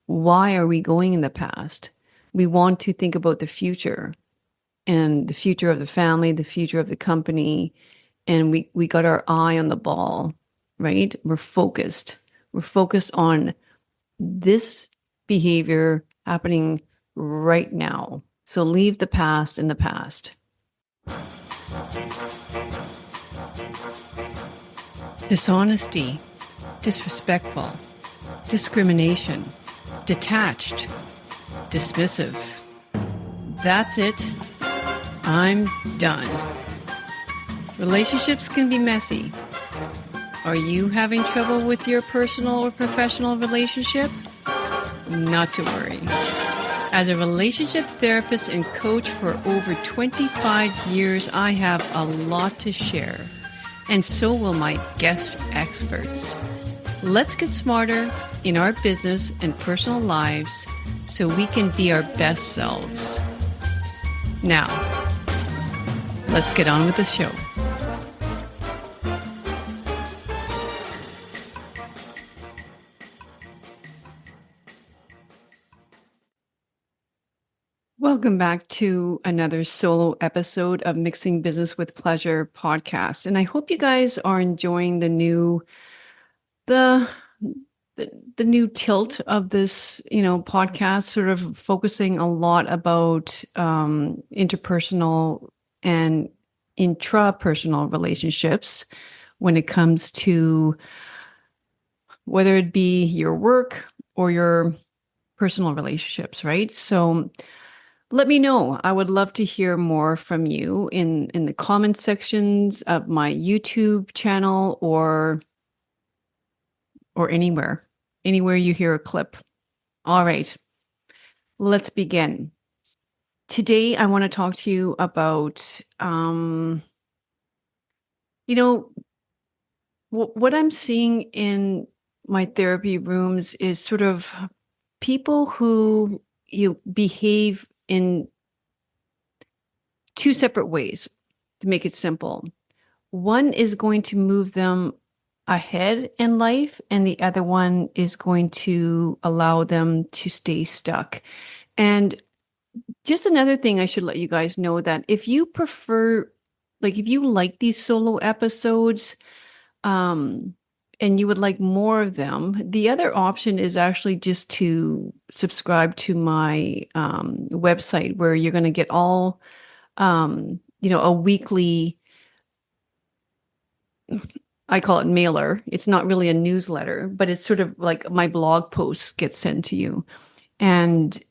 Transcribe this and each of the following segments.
why are we going in the past? We want to think about the future and the future of the family, the future of the company, and we got our eye on the ball, right? We're focused. We're focused on this behavior happening right now. So leave the past in the past. Dishonesty, disrespectful, discrimination, detached, dismissive. That's it. I'm done. Relationships can be messy. Are you having trouble with your personal or professional relationship? Not to worry. As a relationship therapist and coach for over 25 years, I have a lot to share. And so will my guest experts. Let's get smarter in our business and personal lives so we can be our best selves. Now, let's get on with the show. Welcome back to another solo episode of Mixing Business with Pleasure podcast. And I hope you guys are enjoying the new tilt of this, podcast, sort of focusing a lot about interpersonal and intrapersonal relationships when it comes to whether it be your work or your personal relationships, right? So let me know. I would love to hear more from you in the comment sections of my YouTube channel or anywhere you hear a clip. All right, let's begin. Today, I want to talk to you about, what I'm seeing in my therapy rooms is sort of people who behave in two separate ways, to make it simple. One is going to move them ahead in life, and the other one is going to allow them to stay stuck. And just another thing I should let you guys know, that if you prefer, if you like these solo episodes, and you would like more of them, the other option is actually just to subscribe to my website, where you're going to get all, a weekly, I call it mailer. It's not really a newsletter, but it's sort of like my blog posts get sent to you. And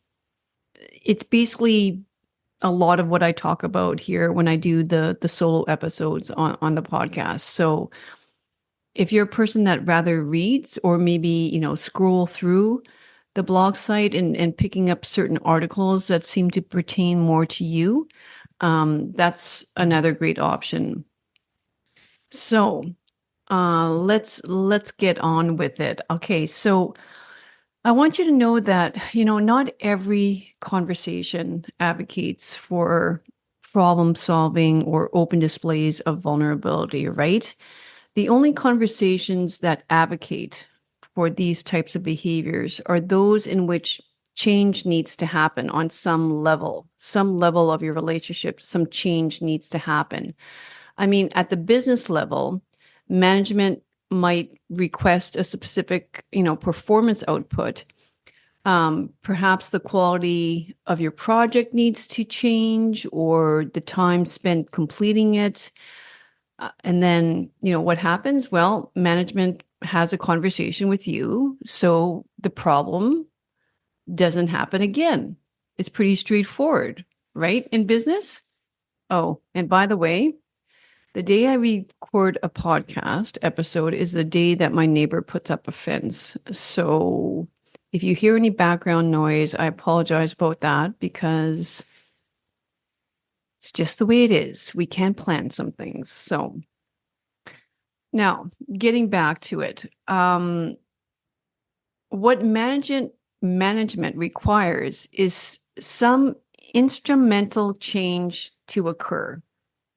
it's basically a lot of what I talk about here when I do the solo episodes on the podcast. So if you're a person that rather reads, or maybe, scroll through the blog site and picking up certain articles that seem to pertain more to you, that's another great option. So let's get on with it. Okay, so I want you to know that, not every conversation advocates for problem solving or open displays of vulnerability, right? The only conversations that advocate for these types of behaviors are those in which change needs to happen on some level of your relationship. Some change needs to happen. I mean, at the business level, management might request a specific, performance output. Perhaps the quality of your project needs to change, or the time spent completing it. And then, what happens? Well, management has a conversation with you, so the problem doesn't happen again. It's pretty straightforward, right? In business. Oh, and by the way, the day I record a podcast episode is the day that my neighbor puts up a fence. So if you hear any background noise, I apologize about that, because it's just the way it is. We can't plan some things. So now, getting back to it, what management requires is some instrumental change to occur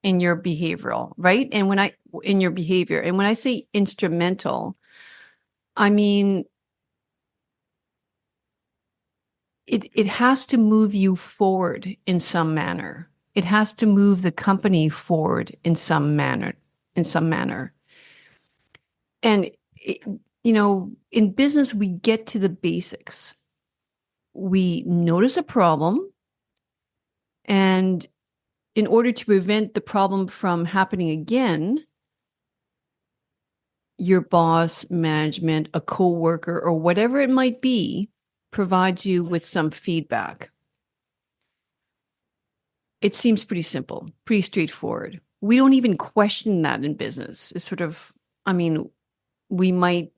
in your behavioral, right? And in your behavior, and when I say instrumental, I mean it has to move you forward in some manner. It has to move the company forward in some manner, in some manner. And it, in business, we get to the basics. We notice a problem, and in order to prevent the problem from happening again, your boss, management, a coworker, or whatever it might be, provides you with some feedback. It seems pretty simple, pretty straightforward. We don't even question that in business. It's sort of, I mean, we might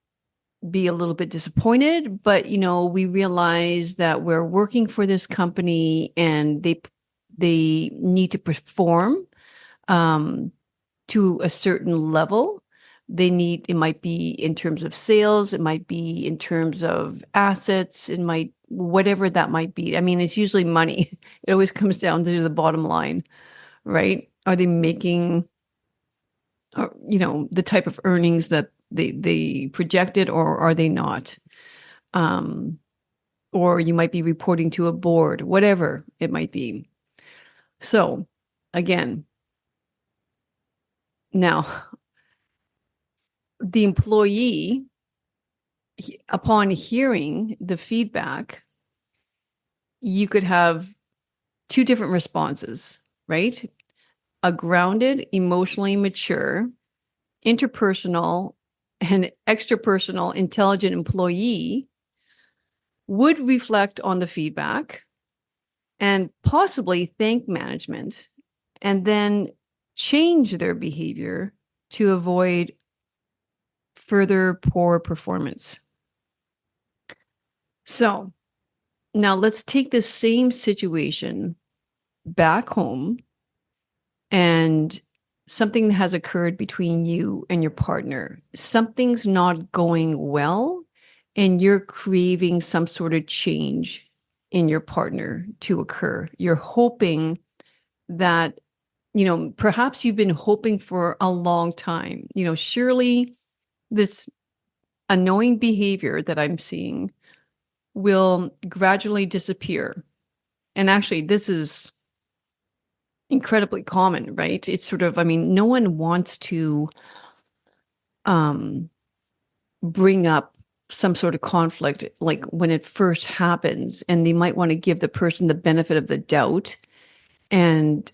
be a little bit disappointed, but we realize that we're working for this company and they need to perform to a certain level. It might be in terms of sales, it might be in terms of assets, it might, whatever that might be. I mean, it's usually money. It always comes down to the bottom line, right? Are they making, the type of earnings that they projected, or are they not? Um, or you might be reporting to a board, whatever it might be. So again, now the employee, upon hearing the feedback, you could have two different responses, right? A grounded, emotionally mature, interpersonal, and extrapersonal intelligent employee would reflect on the feedback and possibly thank management and then change their behavior to avoid further poor performance. So now let's take this same situation back home, and something has occurred between you and your partner. Something's not going well, and you're craving some sort of change in your partner to occur. You're hoping that, perhaps you've been hoping for a long time. Surely this annoying behavior that I'm seeing will gradually disappear. And actually, this is incredibly common, right? It's sort of, I mean, no one wants to um, bring up some sort of conflict like when it first happens, and they might want to give the person the benefit of the doubt and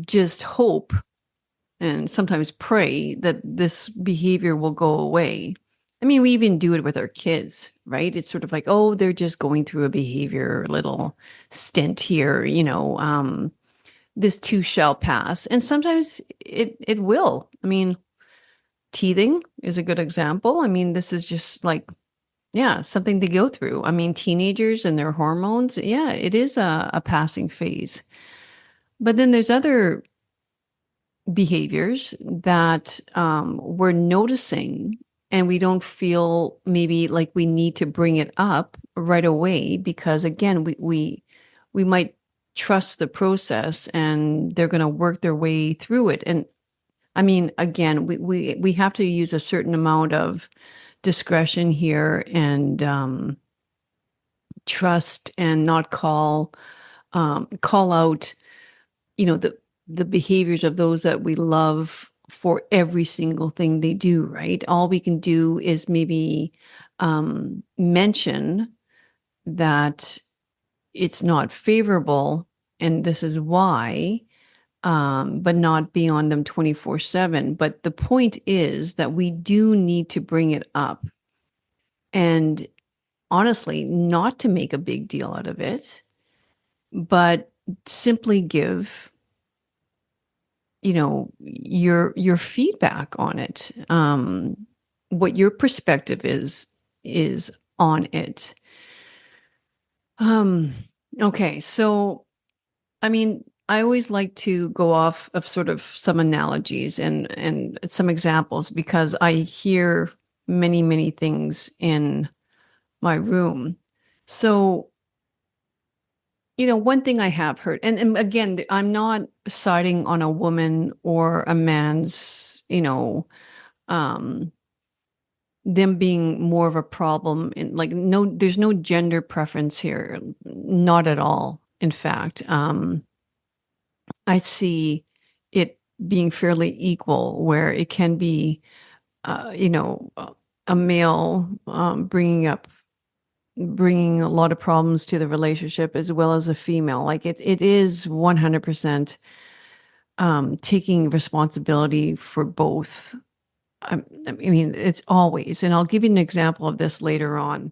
just hope and sometimes pray that this behavior will go away. I mean, we even do it with our kids, right? It's sort of like, oh, they're just going through a behavior little stint here, this too shall pass. And sometimes it will. I mean, teething is a good example. I mean, this is just like, yeah, something to go through. I mean, teenagers and their hormones, yeah, it is a passing phase. But then there's other behaviors that we're noticing, and we don't feel maybe like we need to bring it up right away because again, we might trust the process and they're going to work their way through it. And I mean, again, we have to use a certain amount of discretion here and trust and not call out, the behaviors of those that we love for every single thing they do, right? All we can do is maybe mention that it's not favorable and this is why, but not be on them 24/7. But the point is that we do need to bring it up and honestly, not to make a big deal out of it, but simply give your feedback on it, what your perspective is on it. Okay, so I mean, I always like to go off of sort of some analogies and some examples because I hear many things in my room. So one thing I have heard, and again, I'm not siding on a woman or a man's, um, them being more of a problem, and like, no, there's no gender preference here, not at all. In fact, I see it being fairly equal, where it can be, a male bringing a lot of problems to the relationship, as well as a female. Like, it is 100% taking responsibility for both. I mean, it's always, and I'll give you an example of this later on.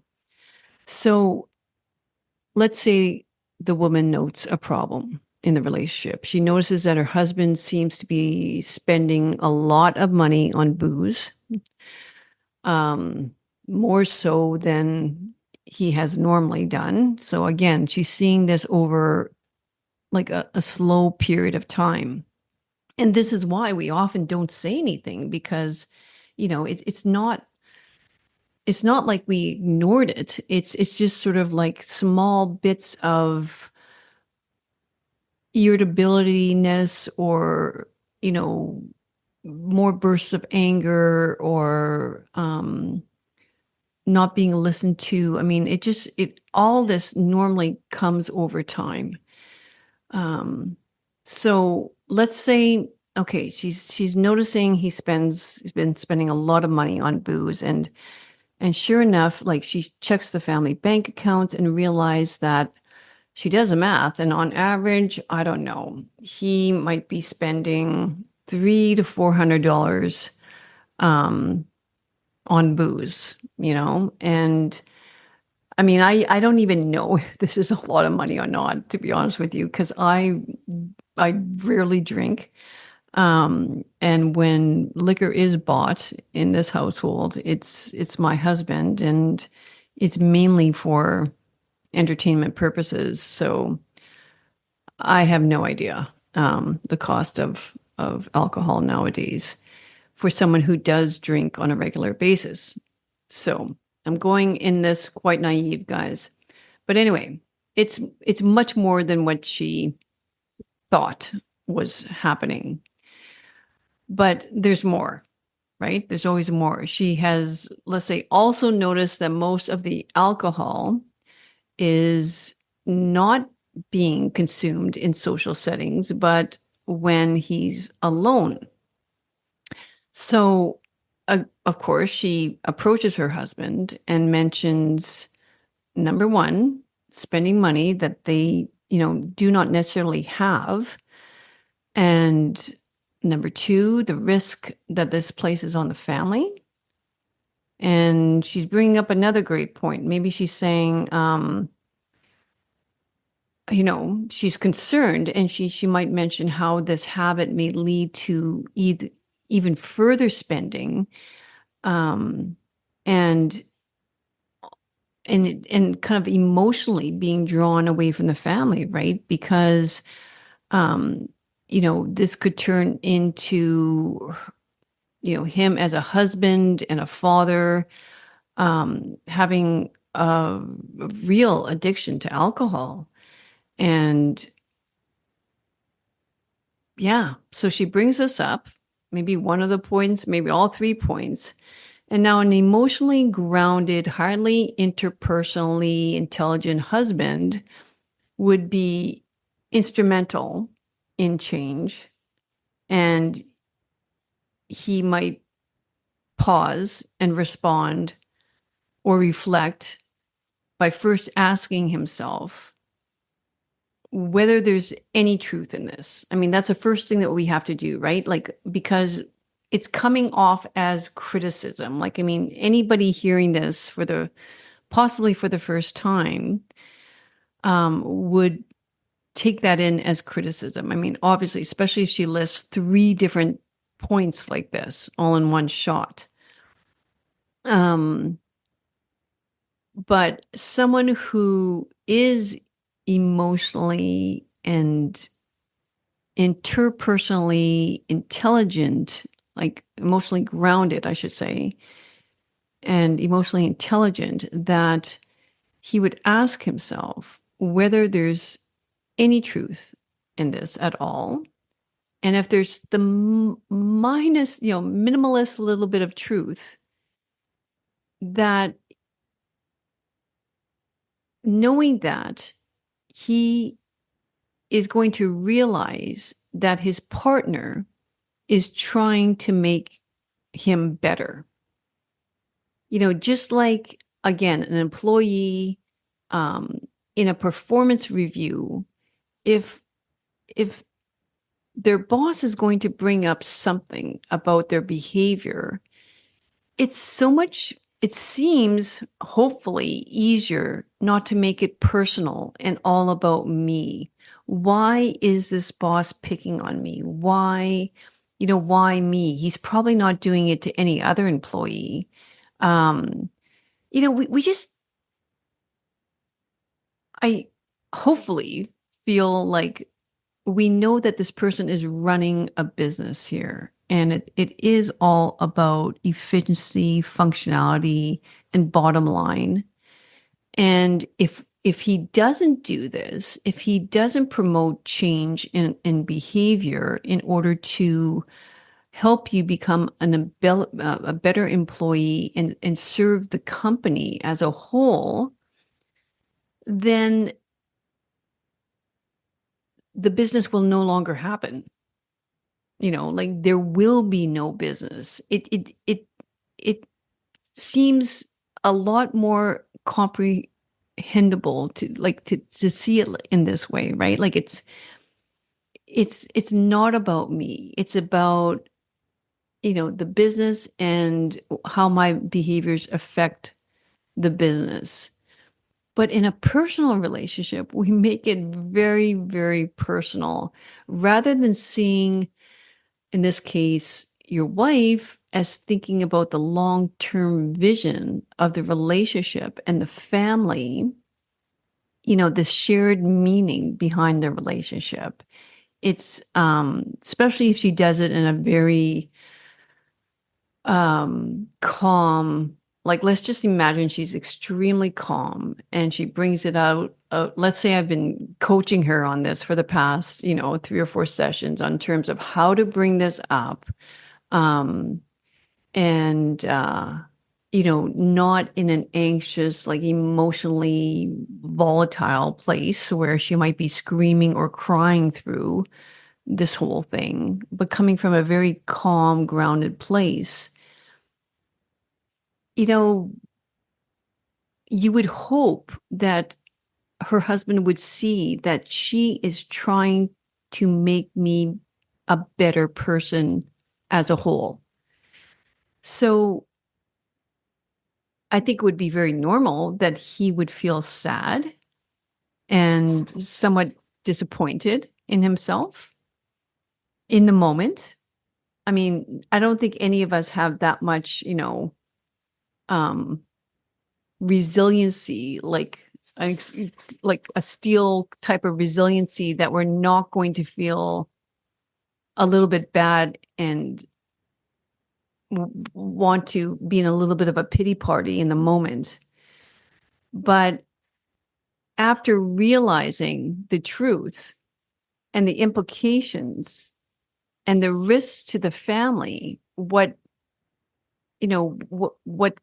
So let's say the woman notes a problem in the relationship. She notices that her husband seems to be spending a lot of money on booze, um, more so than he has normally done. So again, she's seeing this over like a slow period of time. And this is why we often don't say anything, because, it's not like we ignored it. It's just sort of like small bits of irritabilityness, or, you know, more bursts of anger, or not being listened to. I mean, all this normally comes over time. Um, so let's say, okay, she's noticing he's been spending a lot of money on booze, and sure enough, like, she checks the family bank accounts and realized that she does the math, and on average, I don't know, he might be spending $300 to $400 on booze, and I mean, I don't even know if this is a lot of money or not, to be honest with you, because I rarely drink. And when liquor is bought in this household, it's my husband, and it's mainly for entertainment purposes. So I have no idea the cost of alcohol nowadays for someone who does drink on a regular basis. So I'm going in this quite naive, guys. But anyway, it's much more than what she thought was happening. But there's more, right? There's always more. She has, let's say, also noticed that most of the alcohol is not being consumed in social settings, but when he's alone. So, of course, she approaches her husband and mentions, number one, spending money that they, do not necessarily have. And number two, the risk that this places on the family. And she's bringing up another great point. Maybe she's saying, she's concerned, and she might mention how this habit may lead to even further spending, um, and and kind of emotionally being drawn away from the family, right? Because um, this could turn into, him as a husband and a father, having a real addiction to alcohol. And yeah, so she brings us up, maybe one of the points, maybe all 3 points. And now an emotionally grounded, highly interpersonally intelligent husband would be instrumental in change. And he might pause and respond or reflect by first asking himself whether there's any truth in this. I mean, that's the first thing that we have to do, right? Like, because it's coming off as criticism. Like, I mean, anybody hearing this possibly for the first time, would take that in as criticism. I mean, obviously, especially if she lists 3 different points like this all in one shot. But someone who is emotionally and interpersonally intelligent, like emotionally grounded, I should say, and emotionally intelligent, that he would ask himself whether there's any truth in this at all. And if there's the minimalist little bit of truth, that knowing that he is going to realize that his partner is trying to make him better. Just like, again, an employee um, in a performance review, if if their boss is going to bring up something about their behavior, it seems hopefully easier not to make it personal and all about me. Why is this boss picking on me? Why me? He's probably not doing it to any other employee. Um, we just, I hopefully feel like we know that this person is running a business here, and it is all about efficiency, functionality, and bottom line. And if he doesn't do this, if he doesn't promote change in behavior in order to help you become a better employee and serve the company as a whole, then the business will no longer happen. Like there will be no business. It seems a lot more comprehensible to see it in this way, right? Like it's not about me. It's about, the business and how my behaviors affect the business. But in a personal relationship, we make it very, very personal rather than seeing, in this case, your wife as thinking about the long-term vision of the relationship and the family, the shared meaning behind the relationship. It's especially if she does it in a very calm, like let's just imagine she's extremely calm and she brings it out. Let's say I've been coaching her on this for the past, 3 or 4 sessions on terms of how to bring this up. Um, and not in an anxious, like emotionally volatile place where she might be screaming or crying through this whole thing, but coming from a very calm, grounded place. you know you would hope that her husband would see that she is trying to make me a better person as a whole. So I think it would be very normal that he would feel sad and somewhat disappointed in himself in the moment. I mean, I don't think any of us have that much, um, resiliency, like a steel type of resiliency that we're not going to feel a little bit bad and want to be in a little bit of a pity party in the moment. But after realizing the truth and the implications and the risks to the family, what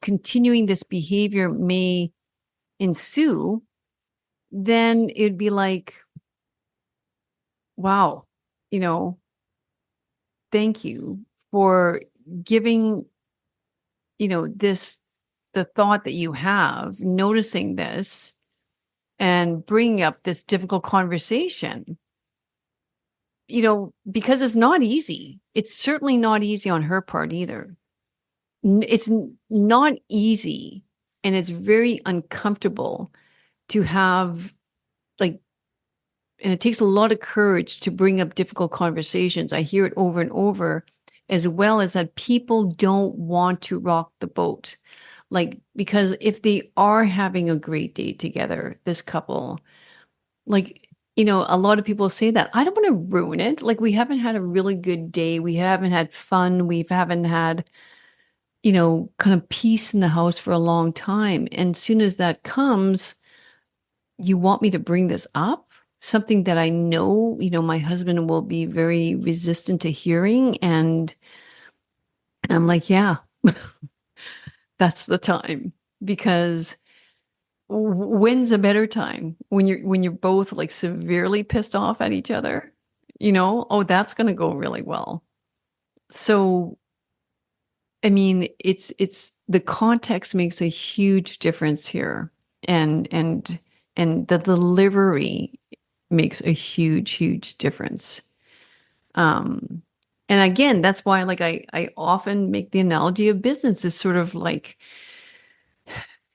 continuing this behavior may ensue, then it'd be like, wow, you know, thank you for giving, this, the thought that you have, noticing this and bringing up this difficult conversation, because it's not easy. It's certainly not easy on her part either. It's not easy, and it's very uncomfortable to have, like, and it takes a lot of courage to bring up difficult conversations. I hear it over and over, as well as that people don't want to rock the boat. Like, because if they are having a great date together, this couple, like, a lot of people say that I don't want to ruin it. Like, we haven't had a really good day. We haven't had fun. We haven't had, kind of peace in the house for a long time. And as soon as that comes, you want me to bring this up? Something that I know, my husband will be very resistant to hearing. And I'm like, yeah, that's the time. Because when's a better time? When you're both like severely pissed off at each other, oh, that's going to go really well. So, I mean, it's the context makes a huge difference here, and the delivery makes a huge difference. Um, and again, that's why like I often make the analogy of business is sort of like,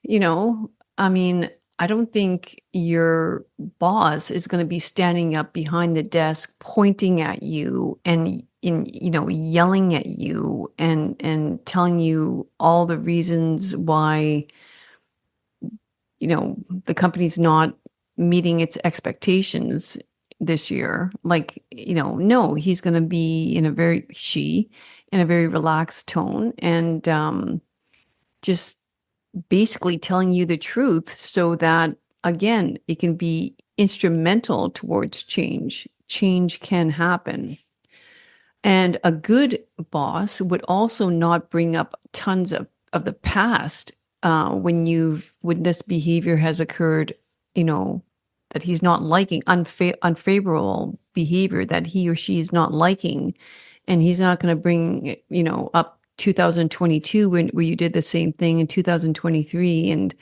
you know, I mean, I don't think your boss is going to be standing up behind the desk pointing at you and yelling at you and telling you all the reasons why the company's not meeting its expectations this year. Like, no, he's going to be in a very relaxed tone and just basically telling you the truth so that, again, it can be instrumental towards change. Change can happen. And a good boss would also not bring up tons of the past when this behavior has occurred, that he's not liking, unfavorable behavior that he or she is not liking. And he's not going to bring, up 2022 where you did the same thing in 2023 and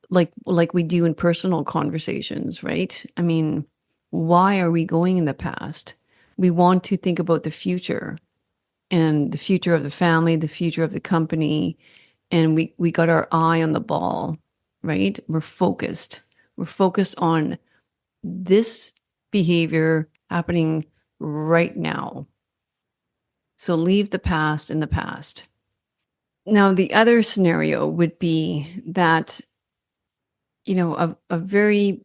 like we do in personal conversations, right? I mean, why are we going in the past? We want to think about the future and the future of the family, the future of the company, and we got our eye on the ball, right? We're focused. We're focused on this behavior happening right now. So leave the past in the past. Now, the other scenario would be that, a very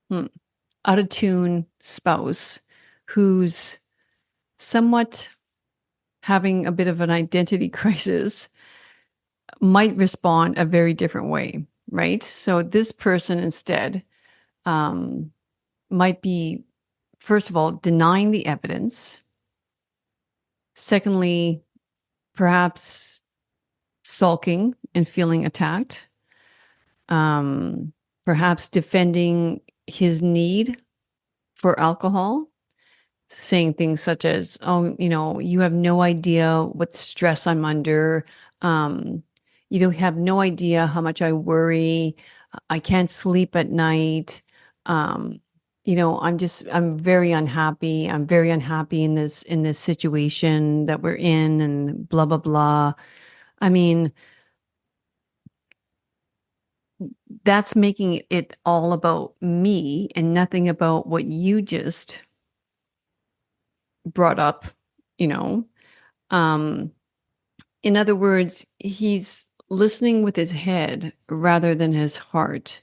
hmm, out of tune spouse who's somewhat having a bit of an identity crisis might respond a very different way, right? So this person instead um, might be, first of all, denying the evidence. Secondly, perhaps sulking and feeling attacked. Um, Perhaps defending his need for alcohol, saying things such as, "Oh, you have no idea what stress I'm under. Um, you don't have no idea how much I worry. I can't sleep at night. Um, I'm very unhappy. I'm very unhappy in this situation that we're in, and blah blah blah." I mean, that's making it all about me and nothing about what you just brought up, you know. Um, In other words, he's listening with his head rather than his heart.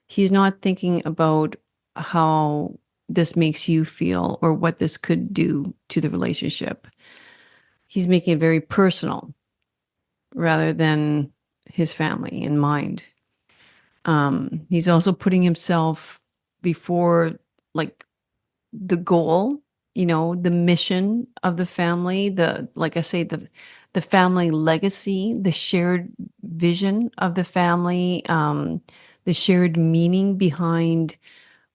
He's not thinking about how this makes you feel or what this could do to the relationship. He's making it very personal rather than his family in mind. He's also putting himself before like the goal, the mission of the family, like I say, the family legacy, the shared vision of the family, the shared meaning behind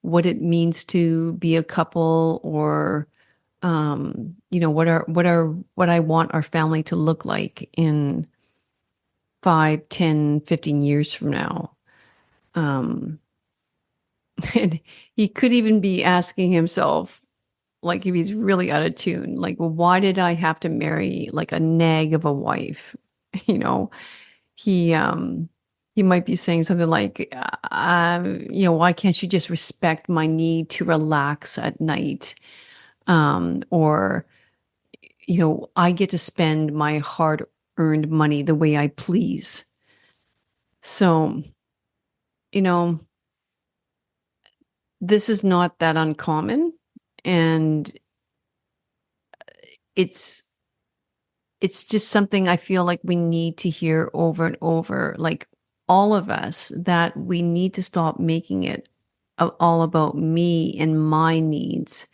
what it means to be a couple, or what I want our family to look like in 5, 10, 15 years from now. Um, and he could even be asking himself, like if he's really out of tune, like, well, why did I have to marry like a nag of a wife? You know, he um he might be saying something like, why can't you just respect my need to relax at night? Or, I get to spend my hard-earned money the way I please. So, you know, this is not that uncommon, and it's it's just something I feel like we need to hear over and over, like all of us, that we need to stop making it all about me and my needs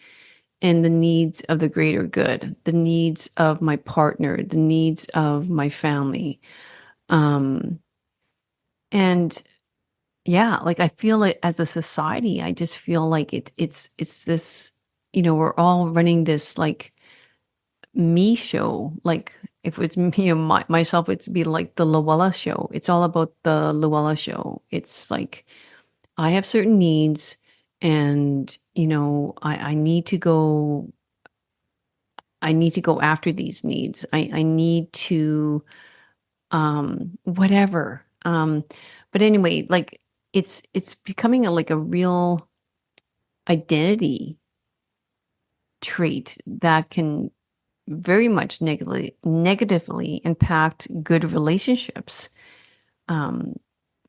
and the needs of the greater good, the needs of my partner, the needs of my family. Um, and yeah, like I feel like as a society, I just feel like it's this, we're all running this like me show. Like if it's me and myself, it'd be like the Luella show. It's all about the Luella show. It's like I have certain needs and I need to go after these needs. I need to whatever. But anyway, like it's becoming like a real identity trait that can very much negatively impact good relationships. Um,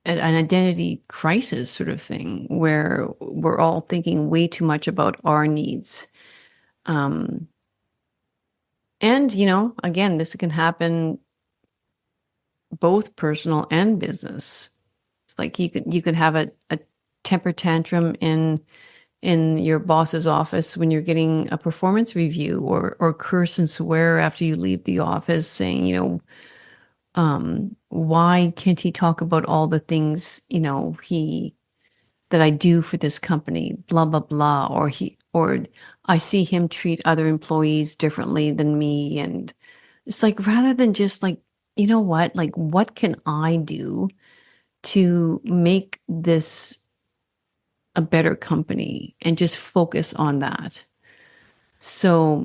an identity crisis sort of thing where we're all thinking way too much about our needs. Um, and again, this can happen both personal and business. It's like you could have a temper tantrum in your boss's office when you're getting a performance review, or curse and swear after you leave the office saying, why can't he talk about all the things, he that I do for this company, blah, blah, blah, or I see him treat other employees differently than me. And it's like, rather than just like, what, like, what can I do to make this a better company and just focus on that? So,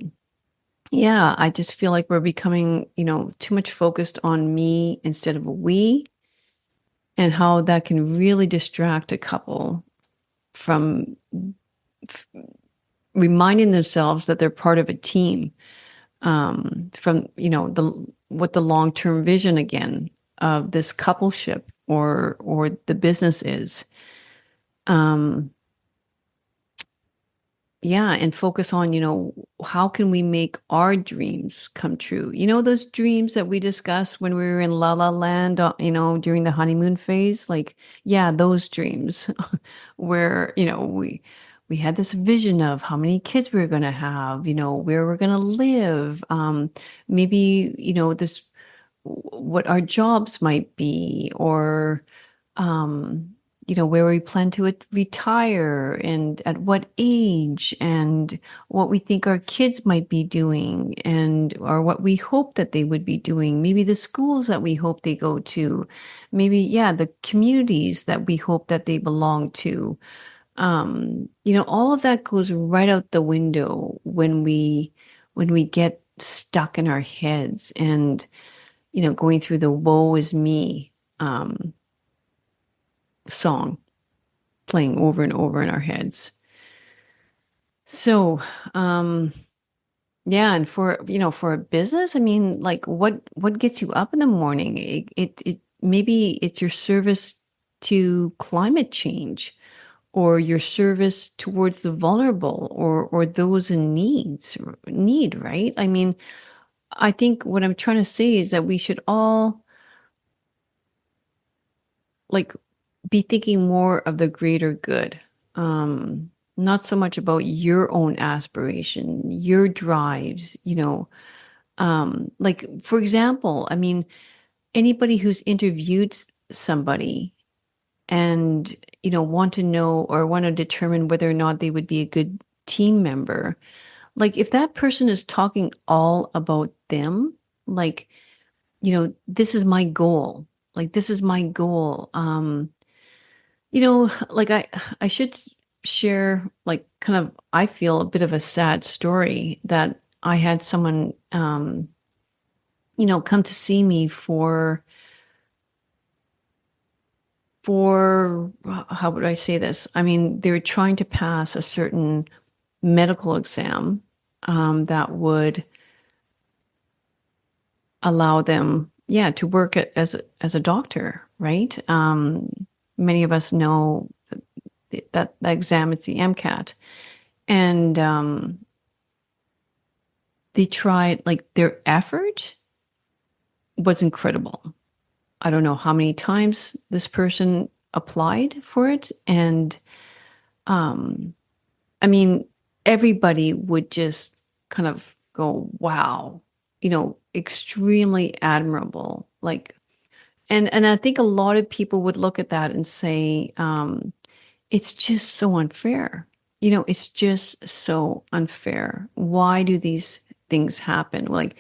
yeah, I just feel like we're becoming, too much focused on me instead of we, and how that can really distract a couple from reminding themselves that they're part of a team, from the long-term vision again of this coupleship or the business is. um yeah, and focus on, how can we make our dreams come true, those dreams that we discussed when we were in La La Land, during the honeymoon phase, like, yeah, those dreams where, we had this vision of how many kids we were going to have, where we're going to live, maybe, this what our jobs might be, or um, where we plan to retire and at what age, and what we think our kids might be doing, and or what we hope that they would be doing, maybe the schools that we hope they go to, maybe, yeah, the communities that we hope that they belong to. All of that goes right out the window when we get stuck in our heads and going through the woe is me um, song playing over and over in our heads. So, yeah, and for a business, I mean, like, what gets you up in the morning? It maybe it's your service to climate change, or your service towards the vulnerable, or those in need, right? I mean, I think what I'm trying to say is that we should all like be thinking more of the greater good. Not so much about your own aspiration, your drives, like, for example, I mean, anybody who's interviewed somebody and, want to know or want to determine whether or not they would be a good team member, like, if that person is talking all about them, like, this is my goal, like, this is my goal. Like, I should share, like, kind of, I feel a bit of a sad story that I had someone, come to see me for, how would I say this? I mean, they were trying to pass a certain medical exam, that would allow them, yeah, to work as a doctor, right? Many of us know that exam, it's the MCAT. And they tried, like, their effort was incredible. I don't know how many times this person applied for it. And I mean, everybody would just kind of go, wow, extremely admirable. Like, and I think a lot of people would look at that and say, it's just so unfair. It's just so unfair. Why do these things happen? Like,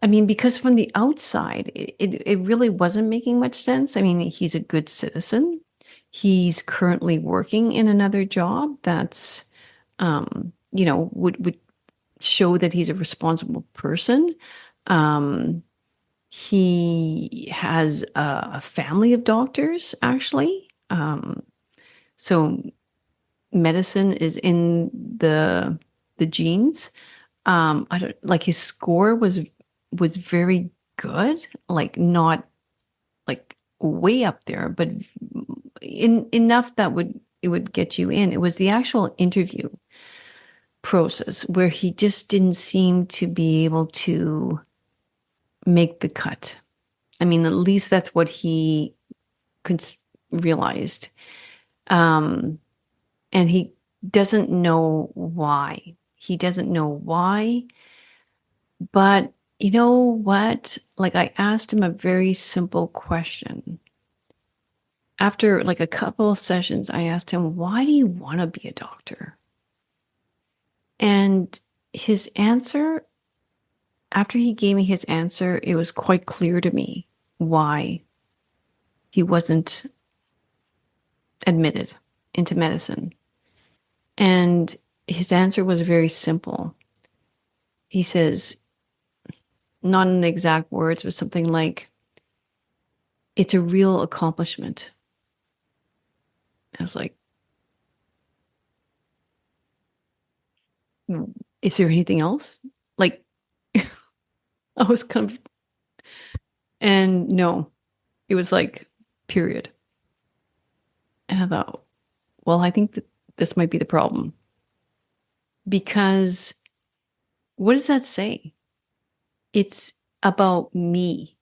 I mean, because from the outside, it really wasn't making much sense. I mean, he's a good citizen. He's currently working in another job that's, would show that he's a responsible person. Um, he has a family of doctors, actually. So medicine is in the genes. I don't like his score was very good, like not like way up there, but in enough that would get you in. It was the actual interview process where he just didn't seem to be able to make the cut. I mean, at least that's what he realized. Um, and he doesn't know why. He doesn't know why. But you know what? Like, I asked him a very simple question. After like a couple of sessions, I asked him, why do you want to be a doctor? And his answer, after he gave me his answer, it was quite clear to me why he wasn't admitted into medicine. And his answer was very simple. He says, not in the exact words, but something like, it's a real accomplishment. I was like, is there anything else? Like, I was kind of, and no, it was like, period. And I thought, well, I think that this might be the problem. Because what does that say? It's about me.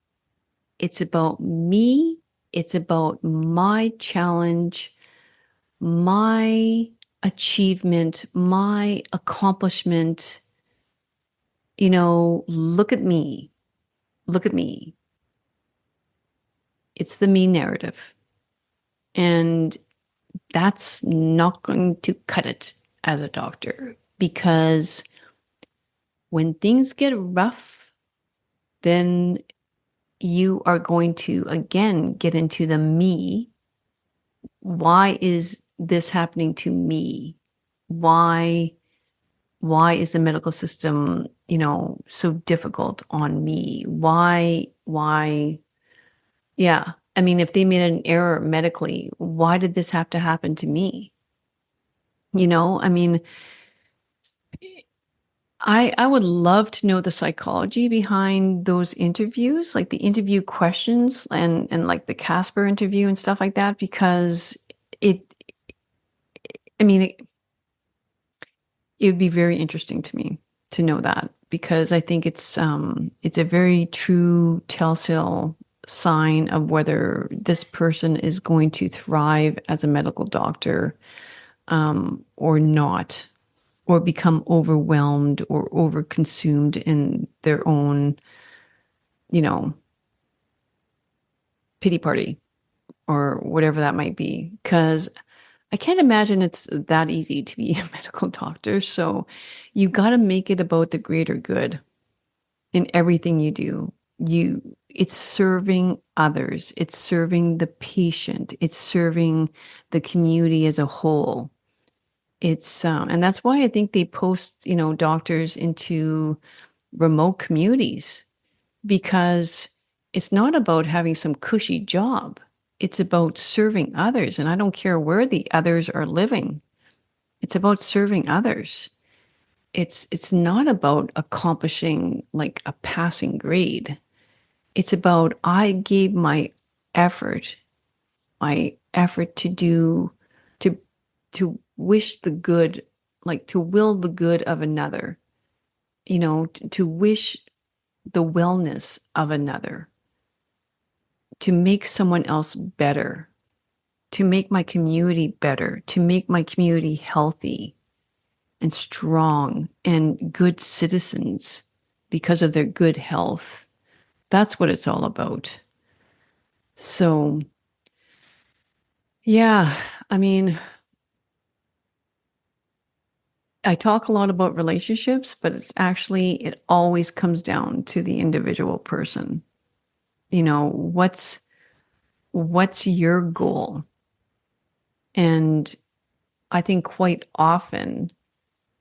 It's about me. It's about my challenge, my achievement, my accomplishment. Look at me. Look at me. It's the me narrative. And that's not going to cut it as a doctor because when things get rough, then you are going to again get into the me. Why is this happening to me? Why is the medical system, so difficult on me? Why? Yeah. I mean, if they made an error medically, why did this have to happen to me? I mean, I would love to know the psychology behind those interviews, like the interview questions and like the Casper interview and stuff like that, because it, I mean, it would be very interesting to me to know that because I think it's a very true telltale sign of whether this person is going to thrive as a medical doctor or not, or become overwhelmed or overconsumed in their own, you know, pity party or whatever that might be. Because I can't imagine it's that easy to be a medical doctor. So you got to make it about the greater good in everything you do. It's serving others. It's serving the patient. It's serving the community as a whole. And that's why I think they post, doctors into remote communities because it's not about having some cushy job. It's about serving others. And I don't care where the others are living. It's about serving others. It's not about accomplishing like a passing grade. It's about I gave my effort to do to wish the good, like to will the good of another, to wish the wellness of another, to make someone else better, to make my community better, to make my community healthy. and strong and good citizens because of their good health. That's what it's all about. So, yeah, I mean, I talk a lot about relationships, but it always comes down to the individual person. You know, what's your goal? And I think quite often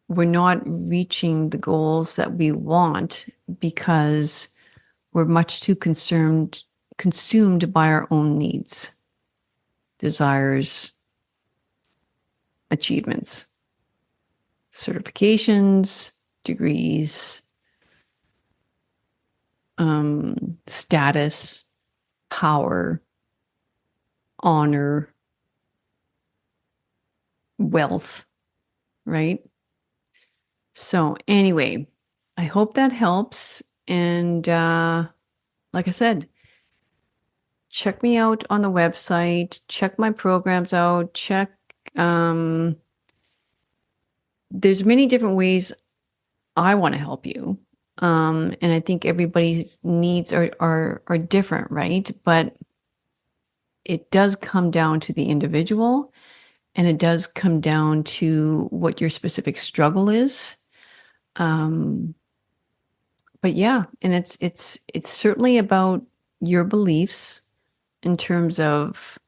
we're not reaching the goals that we want because we're much too consumed by our own needs, desires, achievements, certifications, degrees, status, power, honor, wealth, right? So anyway, I hope that helps. And like I said, check me out on the website, check my programs out, there's many different ways I want to help you. And I think everybody's needs are different, right? But it does come down to the individual, and it does come down to what your specific struggle is. But yeah, and it's certainly about your beliefs in terms of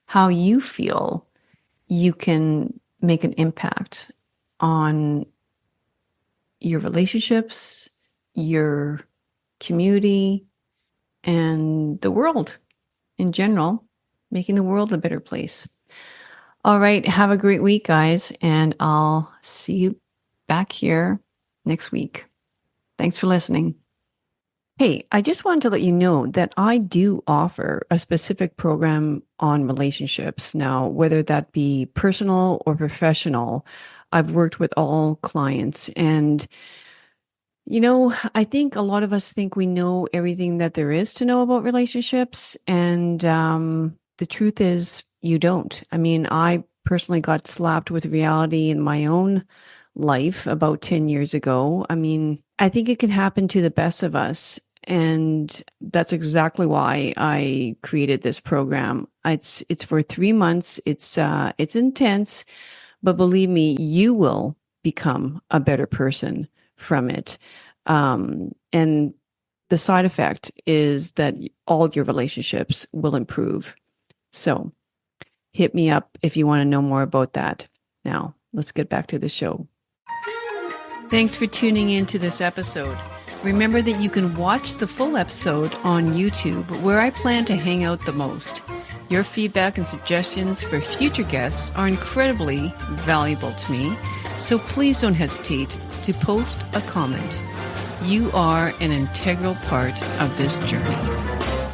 how you feel you can make an impact on your relationships, your community, and the world in general, making the world a better place. All right, have a great week, guys, and I'll see you back here next week. Thanks for listening. Hey, I just wanted to let you know that I do offer a specific program on relationships. Now, whether that be personal or professional, I've worked with all clients. And, you know, I think a lot of us think we know everything that there is to know about relationships. And the truth is, you don't. I mean, I personally got slapped with reality in my own life about 10 years ago. I mean, I think it can happen to the best of us. And that's exactly why I created this program. It's for 3 months. It's intense, but believe me, you will become a better person from it. And the side effect is that all your relationships will improve. So hit me up if you want to know more about that. Now, let's get back to the show. Thanks for tuning in to this episode. Remember that you can watch the full episode on YouTube, where I plan to hang out the most. Your feedback and suggestions for future guests are incredibly valuable to me, so please don't hesitate to post a comment. You are an integral part of this journey.